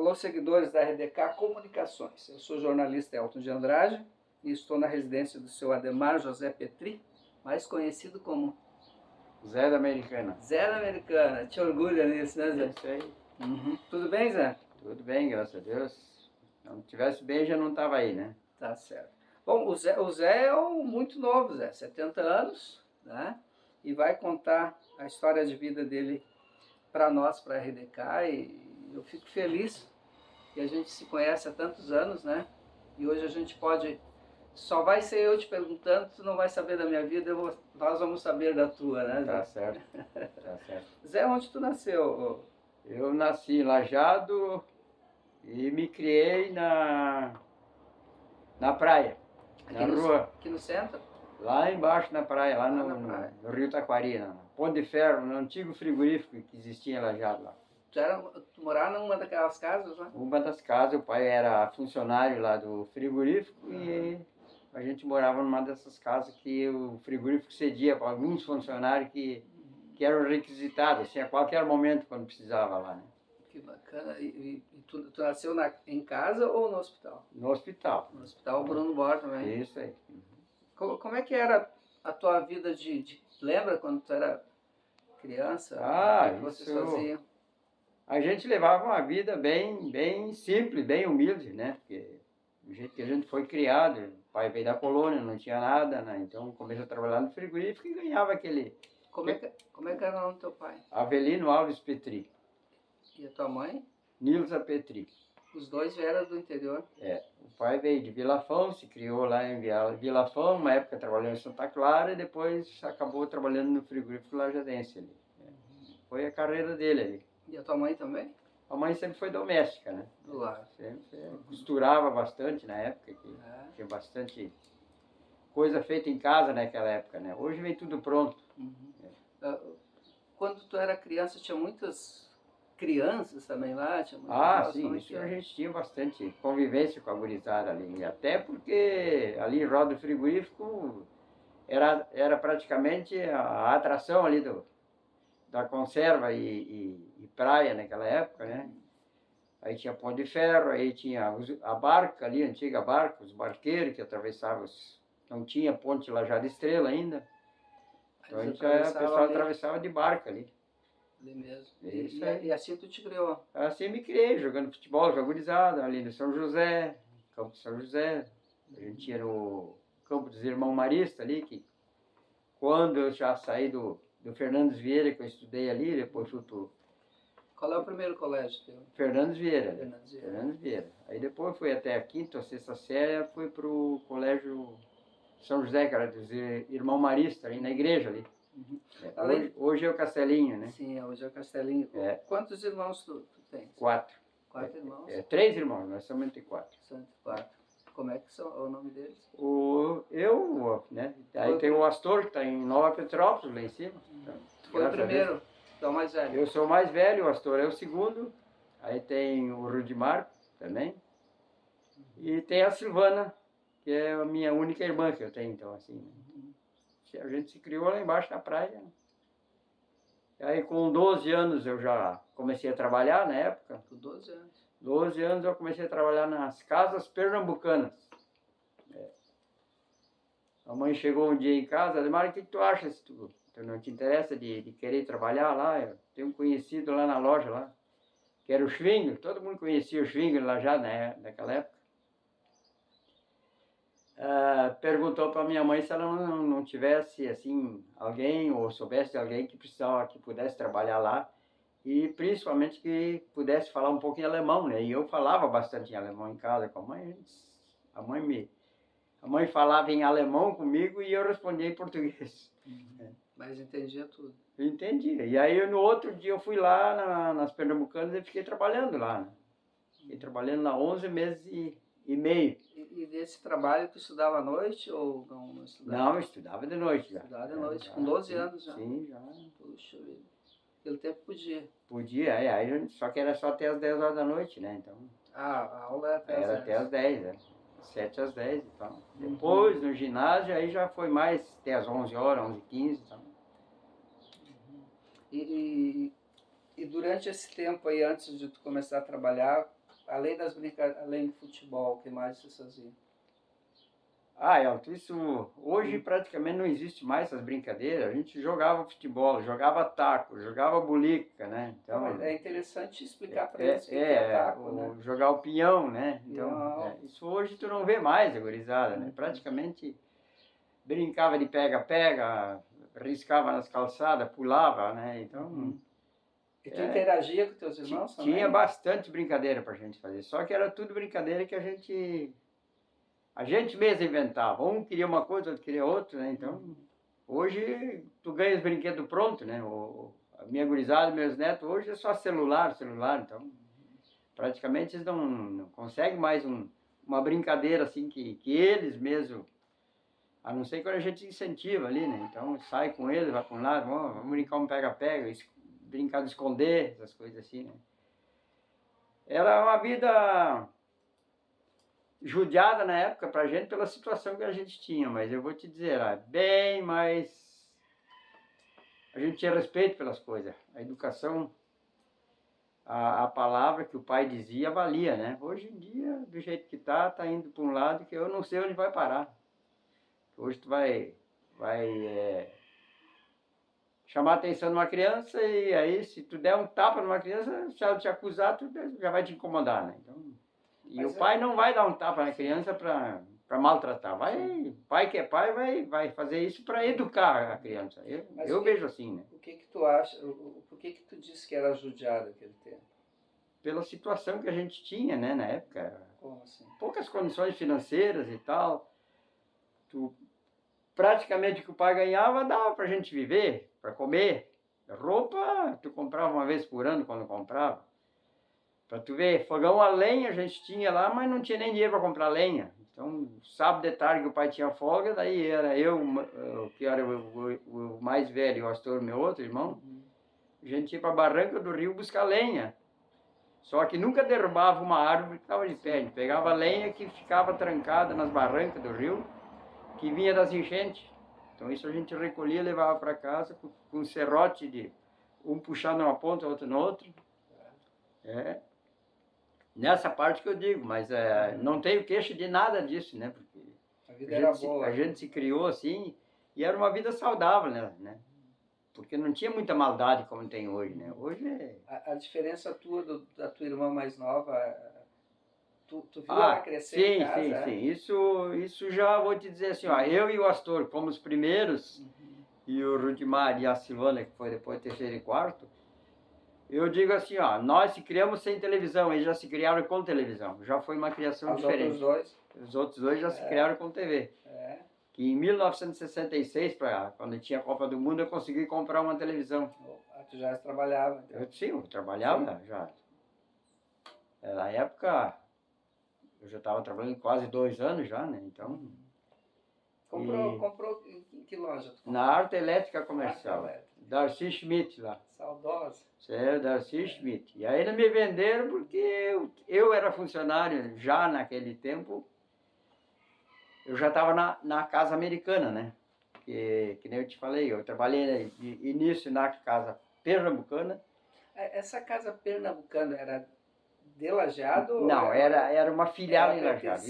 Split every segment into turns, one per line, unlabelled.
Alô, seguidores da RDK Comunicações. Eu sou o jornalista Elton de Andrade e estou na residência do seu Ademar José Petri, mais conhecido como
Zé da Americana.
Zé da Americana. Te orgulha nisso, né, Zé?
É isso aí.
Uhum. Tudo bem, Zé?
Tudo bem, graças a Deus. Se não tivesse bem, já não estava aí, né?
Tá certo. Bom, o Zé é muito novo, Zé, 70 anos, né? E vai contar a história de vida dele para nós, para a RDK, e eu fico feliz que a gente se conhece há tantos anos, né? E hoje a gente pode... Só vai ser eu te perguntando, tu não vai saber da minha vida, nós vamos saber da tua, né, Zé?
Tá certo, tá certo.
Zé, onde tu nasceu?
Eu nasci em Lajeado e me criei na praia, na rua.
Aqui no centro?
Lá embaixo na praia, lá
na praia.
no Rio Taquari, na Ponte de Ferro, no antigo frigorífico que existia em Lajeado lá.
Tu morava numa daquelas casas lá?
Uma das casas, o pai era funcionário lá do frigorífico e a gente morava numa dessas casas que o frigorífico cedia para alguns funcionários que eram requisitados, assim, a qualquer momento quando precisava lá, né?
Que bacana. E tu nasceu em casa ou no hospital?
No hospital.
No hospital Bruno Borba também.
Isso aí.
Como é que era a tua vida lembra quando tu era criança?
Ah,
o que vocês faziam?
A gente levava uma vida bem simples, bem humilde, né? Porque do jeito que a gente foi criado, o pai veio da colônia, não tinha nada, né? Então começou a trabalhar no frigorífico e ganhava aquele...
Como é que era o nome do teu pai?
Avelino Alves Petri.
E a tua mãe?
Nilza Petri.
Os dois vieram do interior?
É, o pai veio de Vilafão, se criou lá em Vilafão, uma época trabalhou em Santa Clara e depois acabou trabalhando no frigorífico lajadense ali. Foi a carreira dele ali.
E a tua mãe também?
A mãe sempre foi doméstica, né?
Do lar.
Sempre costurava bastante na época, que tinha bastante coisa feita em casa naquela época, né? Hoje vem tudo pronto.
Quando tu era criança, tinha muitas crianças também lá?
Sim, isso a gente tinha bastante convivência com a gurizada ali. Até porque ali em Roda do Frigorífico era praticamente a atração ali da conserva e praia naquela época, né? Aí tinha Ponte de Ferro, aí tinha a barca ali, a antiga barca, os barqueiros que atravessavam, não tinha ponte Lajeado Estrela ainda. Então o pessoal atravessava de barca ali.
Ali mesmo.
Isso aí.
E assim tu te criou?
Assim me criei, jogando futebol, com a gurizada, ali no São José, campo de São José. A gente ia no campo dos Irmãos Maristas ali, que quando eu já saí do Fernandes Vieira, que eu estudei ali, depois fui pro...
Qual é o primeiro colégio teu?
Fernandes Vieira. Fernandes Vieira. Aí depois fui até a quinta ou sexta série, fui pro colégio São José, que era dos Irmãos Maristas, ali na igreja ali. Hoje é o Castelinho, né?
Sim, hoje é o Castelinho. Quantos irmãos tu tens?
4.
4 irmãos?
3 irmãos, nós somos entre 4.
São entre 4. Como é que são o nome deles?
Né? Aí tem o Astor, que está em Nova Petrópolis, lá em cima.
Tu foi o primeiro, tu é o mais velho.
Eu sou o mais velho, o Astor é o segundo. Aí tem o Rudimar também. E tem a Silvana, que é a minha única irmã que eu tenho, então assim. A gente se criou lá embaixo na praia. Aí com 12 anos eu já comecei a trabalhar na época.
Com 12 anos?
12 anos eu comecei a trabalhar nas casas pernambucanas. A mãe chegou um dia em casa, Ademar, o que tu acha? Se tu não te interessa de querer trabalhar lá? Eu tenho um conhecido lá na loja, lá, que era o Schwingler, todo mundo conhecia o Schwingler lá já naquela época. Perguntou para minha mãe se ela não tivesse assim alguém ou soubesse de alguém que precisava, que pudesse trabalhar lá e principalmente que pudesse falar um pouco em alemão, né? E eu falava bastante em alemão em casa com a mãe. A mãe falava em alemão comigo e eu respondia em português.
Mas entendia tudo.
Eu entendia. E aí no outro dia eu fui lá nas Pernambucanas e fiquei trabalhando lá, né? Fiquei trabalhando lá 11 meses e meio.
E desse trabalho tu estudava à noite ou não estudava?
Não, eu estudava de noite já.
Estudava de noite, com 12 anos já?
Sim, já.
Puxa vida. Naquele tempo podia.
Podia, aí só que era só até as 10 horas da noite, né? Então,
a aula era até as 10.
Era até as 10, né? 7 às 10 e tal. Depois, no ginásio, aí já foi mais até as 11 horas, 11h15 e tal.
E durante esse tempo aí, antes de tu começar a trabalhar, além do futebol, o que mais vocês faziam?
Elton, isso hoje praticamente não existe mais essas brincadeiras. A gente jogava futebol, jogava taco, jogava bulica, né?
Então, é interessante explicar para eles o que é taco, né?
Jogar o pinhão, né? Então, isso hoje tu não vê mais, a gurizada, né? Praticamente brincava de pega-pega, riscava nas calçadas, pulava, né? Então...
E tu interagia com teus irmãos também?
Tinha bastante brincadeira pra gente fazer, só que era tudo brincadeira que a gente mesmo inventava. Um queria uma coisa, outro queria outra, né? Então, hoje tu ganha os brinquedos prontos, né? A minha gurizada, meus netos, hoje é só celular. Então, praticamente eles não conseguem mais uma brincadeira assim que eles mesmos, a não ser quando a gente incentiva ali, né? Então, sai com eles, vai para um lado, vamos brincar um pega-pega, brincar de esconder, essas coisas assim, né? Era uma vida judiada na época pra gente pela situação que a gente tinha, mas eu vou te dizer, bem mais... A gente tinha respeito pelas coisas. A educação, a palavra que o pai dizia valia, né? Hoje em dia, do jeito que tá indo para um lado que eu não sei onde vai parar. Hoje tu vai chamar a atenção de uma criança e aí se tu der um tapa numa criança, se ela te acusar, tu já vai te incomodar, né? Então, o pai não vai dar um tapa na criança para maltratar. Pai que é pai vai fazer isso para educar a criança. Eu vejo assim, né?
O que tu acha? Por que tu disse que era judiado aquele tempo?
Pela situação que a gente tinha, né, na época.
Como assim?
Poucas condições financeiras e tal. Praticamente o que o pai ganhava dava pra gente viver, para comer. Roupa, tu comprava uma vez por ano quando comprava. Para tu ver, fogão a lenha a gente tinha lá, mas não tinha nem dinheiro para comprar lenha. Então, sábado de tarde que o pai tinha folga, daí era eu, que era o mais velho, o Astor, meu outro irmão, a gente ia para a barranca do rio buscar lenha. Só que nunca derrubava uma árvore que estava de pé. A gente pegava lenha que ficava trancada nas barrancas do rio, que vinha das enchentes. Então isso a gente recolhia e levava para casa com um serrote de um puxando numa ponta, outro no outro. Nessa parte que eu digo, mas não tenho queixa de nada disso, né? Porque
a vida era boa.
A gente se criou assim e era uma vida saudável, né? Porque não tinha muita maldade como tem hoje, né? Hoje
a diferença tua da tua irmã mais nova, tu viu ela crescer em casa?
Sim. Isso já vou te dizer assim, eu e o Astor fomos os primeiros, e o Rudimar e a Silvana, que foi depois terceiro e quarto, eu digo assim, nós se criamos sem televisão, eles já se criaram com televisão, já foi uma criação diferente. Os outros dois já se criaram com TV. Que em 1966, quando tinha a Copa do Mundo, eu consegui comprar uma televisão.
Tu já trabalhava? Então.
Eu trabalhava já. Na época, eu já estava trabalhando quase 2 anos já, né? Então...
Comprou em que loja?
Na Arte Elétrica Comercial. Darcy Schmidt lá.
Saudosa.
Darcy Schmidt. E aí eles me venderam porque eu era funcionário já naquele tempo. Eu já estava na Casa Americana, né? Que nem eu te falei, eu trabalhei de início na Casa Pernambucana.
Essa Casa Pernambucana era de Lajeado?
Não, era uma filial em Lajeado.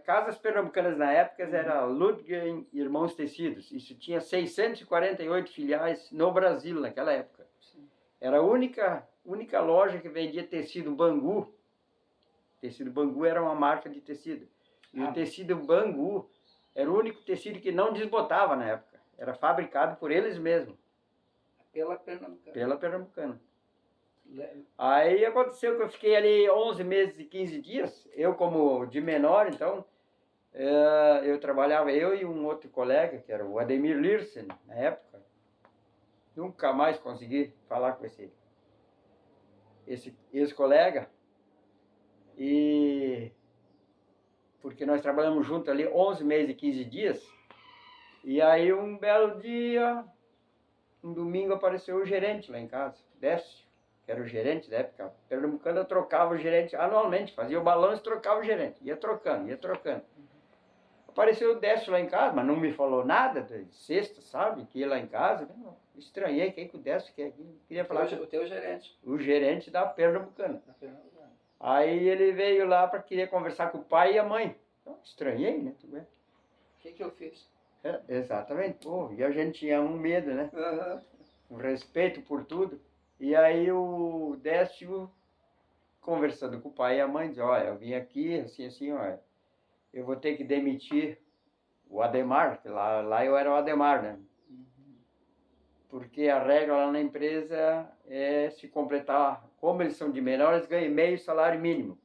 Casas Pernambucanas na época era Ludgren Irmãos Tecidos. Isso tinha 648 filiais no Brasil naquela época. Sim. Era a única loja que vendia tecido Bangu. Tecido Bangu era uma marca de tecido. E o tecido Bangu era o único tecido que não desbotava na época. Era fabricado por eles mesmos.
Pela Pernambucana.
Pela Pernambucana. Aí aconteceu que eu fiquei ali 11 meses e 15 dias. Eu como de menor, então, eu trabalhava, eu e um outro colega, que era o Ademir Lirsen, na época. Nunca mais consegui falar com esse colega. Porque nós trabalhamos juntos ali 11 meses e 15 dias. E aí um belo dia, um domingo, apareceu o gerente lá em casa, Décio, que era o gerente da época. Pernambucana trocava o gerente anualmente, fazia o balanço e trocava o gerente. Ia trocando. apareceu o Décio lá em casa, mas não me falou nada, de sexta, sabe, que ia lá em casa. Eu estranhei, quem que o Décio quer aqui? Queria falar com
O teu gerente.
o gerente da Pernambucana.
Da Pernambucana.
Aí ele veio lá para querer conversar com o pai e a mãe. Eu estranhei, né?
O que eu fiz?
Exatamente. Pô, e a gente tinha um medo, né?
Uhum.
Um respeito por tudo. E aí o Décio, conversando com o pai e a mãe, diz, olha, eu vim aqui, assim, olha, eu vou ter que demitir o Ademar, que lá eu era o Ademar, né? Porque a regra lá na empresa é se completar, como eles são de menores, ganha meio salário mínimo.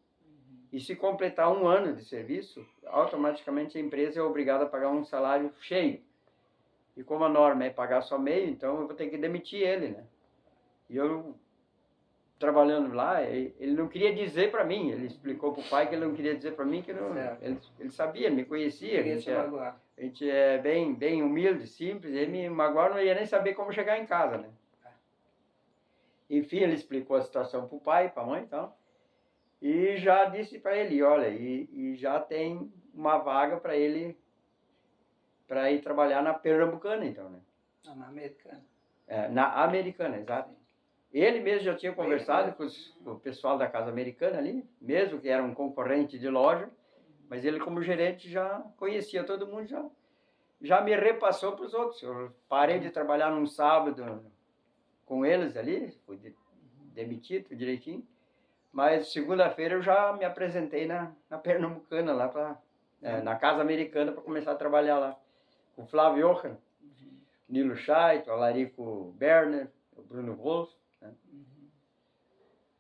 E se completar 1 ano de serviço, automaticamente a empresa é obrigada a pagar um salário cheio. E como a norma é pagar só meio, então eu vou ter que demitir ele, né? E eu, trabalhando lá, ele não queria dizer para mim, ele explicou para o pai que ele não queria dizer para mim, que não, ele sabia, me conhecia. A gente é bem humilde, simples, ele me magoar, não ia nem saber como chegar em casa, né? Enfim, ele explicou a situação para o pai, para a mãe e tal. E já disse para ele, olha, e já tem uma vaga para ele para ir trabalhar na Pernambucana, então, né?
Não, na Americana.
Na Americana, exato. Ele mesmo já tinha conversado com o pessoal da Casa Americana ali, mesmo que era um concorrente de loja, mas ele como gerente já conhecia todo mundo, já me repassou para os outros. Eu parei de trabalhar num sábado com eles ali, fui demitido direitinho. Mas segunda-feira eu já me apresentei na Pernambucana, lá na Casa Americana, para começar a trabalhar lá. Com o Flávio Johan, Nilo Scheidt, o Alarico Berner, o Bruno Wolff. Né?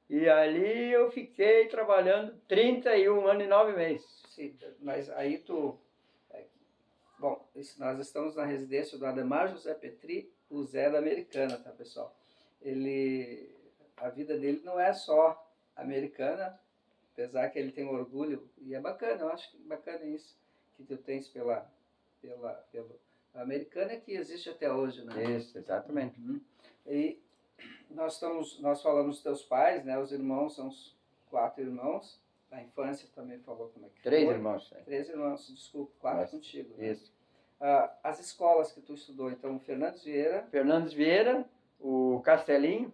E ali eu fiquei trabalhando 31 anos e 9 meses.
Sim, mas aí tu... Bom, nós estamos na residência do Ademar José Petri, o Zé da Americana, tá, pessoal? A vida dele não é só americana, apesar que ele tem orgulho, e é bacana, eu acho que bacana isso que tu tens pelo americana, que existe até hoje, né?
Isso, exatamente.
E nós falamos dos teus pais, né? Os irmãos são os 4 irmãos, a infância também falou como é que
3
foi.
irmãos.
3 irmãos, desculpa, 4 contigo. Né?
Isso.
As escolas que tu estudou, então, Fernandes Vieira,
o Castelinho.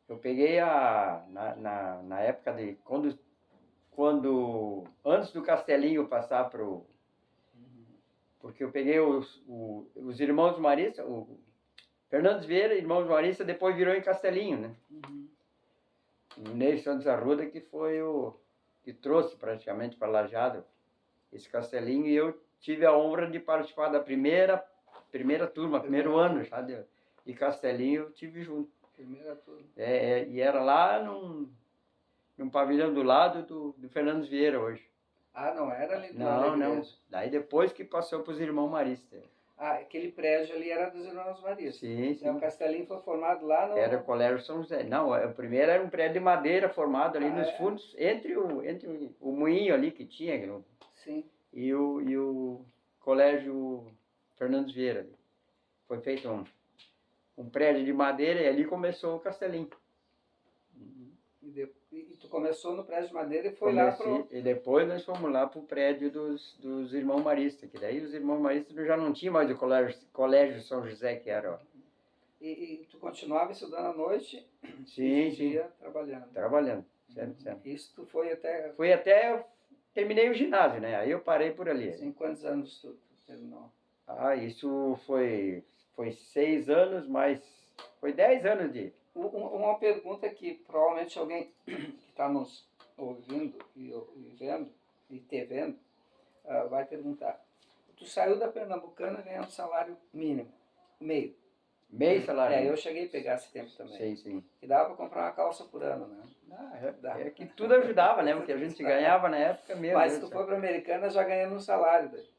Eu peguei na época de quando antes do Castelinho passar pro... Porque eu peguei os irmãos Marista, o Fernandes Vieira, irmãos Marista, depois virou em Castelinho, né? O Ney Santos Arruda, que foi o que trouxe praticamente para Lajeado esse Castelinho, e eu tive a honra de participar da primeira turma, primeiro ano já de Castelinho, eu tive junto.
Primeira turma.
E era lá num pavilhão do lado do Fernandes Vieira hoje.
Ah, não era ali do
lado da igreja? Não. Daí depois que passou para os irmãos Marista.
Ah, aquele prédio ali era dos irmãos Marista.
Sim, sim.
O Castelinho foi formado lá no...
Era o Colégio São José. Não, o primeiro era um prédio de madeira formado ali nos fundos, entre o moinho ali que tinha.
Sim.
E o Colégio Fernandes Vieira. Foi feito um prédio de madeira e ali começou o Castelinho.
E tu começou no prédio de madeira e foi lá pro...
E depois nós fomos lá pro prédio dos irmãos Marista, que daí os irmãos Marista já não tinham mais o Colégio São José, que era...
E tu continuava estudando à noite?
Sim,
dia trabalhando?
Trabalhando, sempre.
Isso tu foi até...
Foi até... Eu terminei o ginásio, né? Aí eu parei por ali.
Em quantos anos tu terminou?
Isso foi 6 anos, mas foi 10 anos de...
Uma pergunta que provavelmente alguém que está nos ouvindo e vendo e te vendo vai perguntar. Tu saiu da Pernambucana ganhando salário mínimo, meio
salário.
Eu cheguei a pegar esse tempo também.
Sim.
Que dava para comprar uma calça por ano, né?
É que tudo ajudava, né? Porque a gente ganhava na época mesmo.
Mas se tu foi para a Americana já ganhando um salário daí.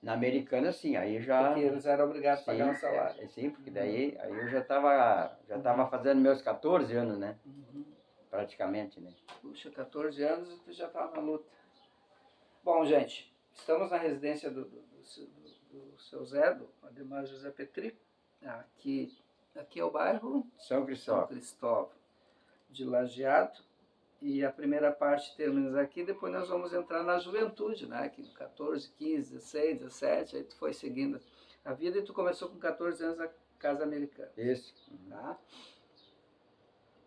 Na
Americana, sim, aí já...
Porque eles eram obrigados a pagar um salário.
Sim, porque daí aí eu já tava fazendo meus 14 anos, né? Praticamente, né?
Puxa, 14 anos e tu já estava na luta. Bom, gente, estamos na residência do seu Zé, do Ademar José Petri. Aqui é o bairro
São Cristóvão
de Lajeado. E a primeira parte termina aqui, depois nós vamos entrar na juventude, né? Que 14, 15, 16, 17, aí tu foi seguindo a vida e tu começou com 14 anos na Casa Americana.
Isso.
Tá?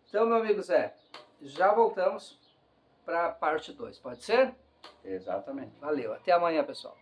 Então, meu amigo Zé, já voltamos para a parte 2, pode ser?
Exatamente.
Valeu, até amanhã, pessoal.